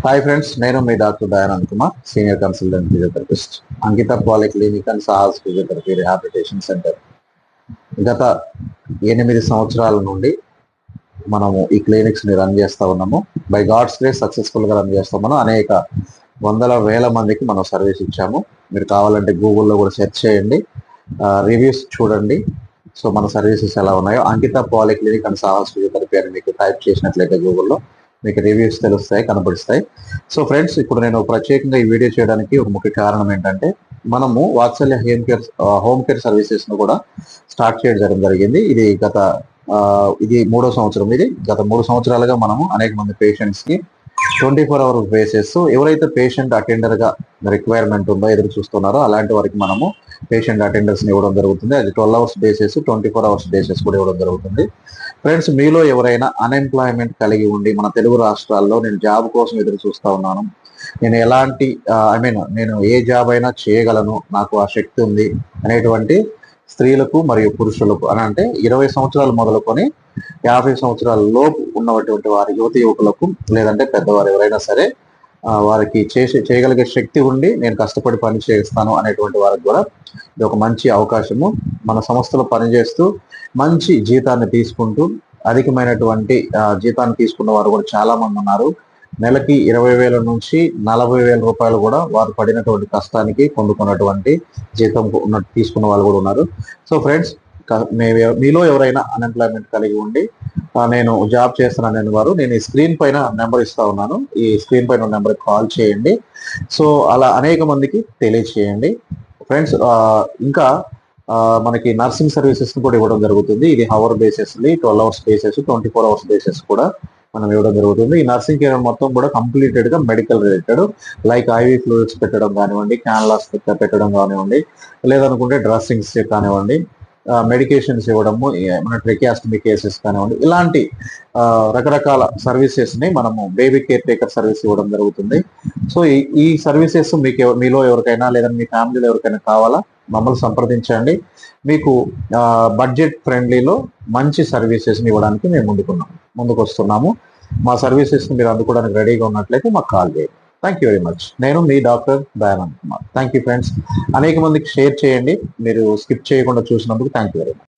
Hi friends, నేను మీ doctor Dayanand Kumar, senior consultant physiotherapist, Ankita polyclinic and Sahas physiotherapy rehabilitation centre. గత 8 సంవత్సరాల నుండి మనము ఈ క్లినిక్స్ ని రన్ చేస్తూ ఉన్నాము. బై గాడ్స్ గ్రేస్ సక్సెస్ఫుల్ గా రన్ చేస్తాం. మనం అనేక వందల వేల మందికి మనం సర్వీస్ ఇచ్చాము. మీరు కావాలంటే గూగుల్లో కూడా సెర్చ్ చేయండి, రివ్యూస్ చూడండి. సో మన సర్వీసెస్ ఎలా ఉన్నాయో, అంకిత polyclinic and Sahas physiotherapy అని మీకు టైప్ చేసినట్లయితే గూగుల్లో మీకు రివ్యూస్ తెలుస్తాయి, కనబడిస్తాయి. సో ఫ్రెండ్స్, ఇప్పుడు నేను ప్రత్యేకంగా ఈ వీడియో చేయడానికి ఒక ముఖ్య కారణం ఏంటంటే, మనము వాత్సల్య హోమ్ కేర్ సర్వీసెస్ ను కూడా స్టార్ట్ చేయడం జరిగింది. ఇది 3వ సంవత్సరం. గత 3 సంవత్సరాలుగా మనము అనేక మంది పేషెంట్స్ కి 24 hours బేసిస్, ఎవరైతే పేషెంట్ అటెండర్ గా రిక్వైర్మెంట్ ఉందో, ఎదురు చూస్తున్నారో అలాంటి వారికి మనము పేషెంట్ అటెండర్స్ ని ఇవ్వడం జరుగుతుంది. అది 12 hours బేసిస్, 24 hours బేసిస్ కూడా ఇవ్వడం జరుగుతుంది. ఫ్రెండ్స్, మీలో ఎవరైనా అన్ఎంప్లాయ్మెంట్ కలిగి ఉండి మన తెలుగు రాష్ట్రాల్లో నేను జాబ్ కోసం ఎదురు చూస్తా ఉన్నాను, నేను ఎలాంటి నేను ఏ జాబ్ అయినా చేయగలను, నాకు ఆ శక్తి ఉంది అనేటువంటి స్త్రీలకు మరియు పురుషులకు అని అంటే 20 సంవత్సరాలు మొదలుకొని 50 సంవత్సరాల లోపు ఉన్నటువంటి వారి యువతి యువకులకు, లేదంటే పెద్దవారు ఎవరైనా సరే, వారికి చేయగలిగే శక్తి ఉండి నేను కష్టపడి పని చేస్తాను అనేటువంటి వారికి కూడా ఇది ఒక మంచి అవకాశము. మన సంస్థలో పనిచేస్తూ మంచి జీతాన్ని తీసుకుంటూ అధికమైనటువంటి జీతాన్ని తీసుకున్న వారు కూడా చాలా మంది ఉన్నారు. నెలకి 20,000 నుంచి 40,000 రూపాయలు కూడా వారు పడినటువంటి కష్టానికి పొందుకున్నటువంటి జీతం తీసుకున్న వాళ్ళు కూడా ఉన్నారు. సో ఫ్రెండ్స్, మీలో ఎవరైనా అన్ఎంప్లాయ్మెంట్ కలిగి ఉండి నేను జాబ్ చేస్తున్నాను వారు, నేను ఈ స్క్రీన్ పైన నెంబర్ ఇస్తా ఉన్నాను, ఈ స్క్రీన్ పైన నెంబర్ కాల్ చేయండి. సో అలా అనేక మందికి తెలియచేయండి. ఫ్రెండ్స్, ఇంకా మనకి నర్సింగ్ సర్వీసెస్ కూడా ఇవ్వడం జరుగుతుంది. ఇది hour basis, 12 hours basis, 24 hours basis కూడా మనం ఇవ్వడం జరుగుతుంది. ఈ నర్సింగ్ కేర్ మొత్తం కూడా కంప్లీటెడ్ గా medical related, like ivy fluids పెట్టడం కానివ్వండి, క్యాన్లాస్ పెట్టడం కానివ్వండి, లేదనుకుంటే డ్రెస్సింగ్స్ కానివ్వండి, మెడికేషన్స్ ఇవ్వడము, మన ట్రెకియాస్టమీ కేసెస్ కానివ్వండి, ఇలాంటి రకరకాల సర్వీసెస్ ని మనము బేబీ కేర్ టేకర్ సర్వీస్ ఇవ్వడం జరుగుతుంది. సో ఈ సర్వీసెస్ మీలో ఎవరికైనా లేదా మీ ఫ్యామిలీలో ఎవరికైనా కావాలా, మమ్మల్ని సంప్రదించండి. మీకు బడ్జెట్ ఫ్రెండ్లీలో మంచి సర్వీసెస్ ని ఇవ్వడానికి మేము ముందుకు వస్తున్నాము. మా సర్వీసెస్ ని మీరు అందుకోవడానికి రెడీగా ఉన్నట్లయితే మాకు కాల్ చేయండి. Thank you very much. నేను మీ doctor Dayanand Kumar. Thank you friends. అనేక మందికి షేర్ చేయండి. మీరు స్కిప్ చేయకుండా చూసినందుకు థ్యాంక్ యూ వెరీ మచ్.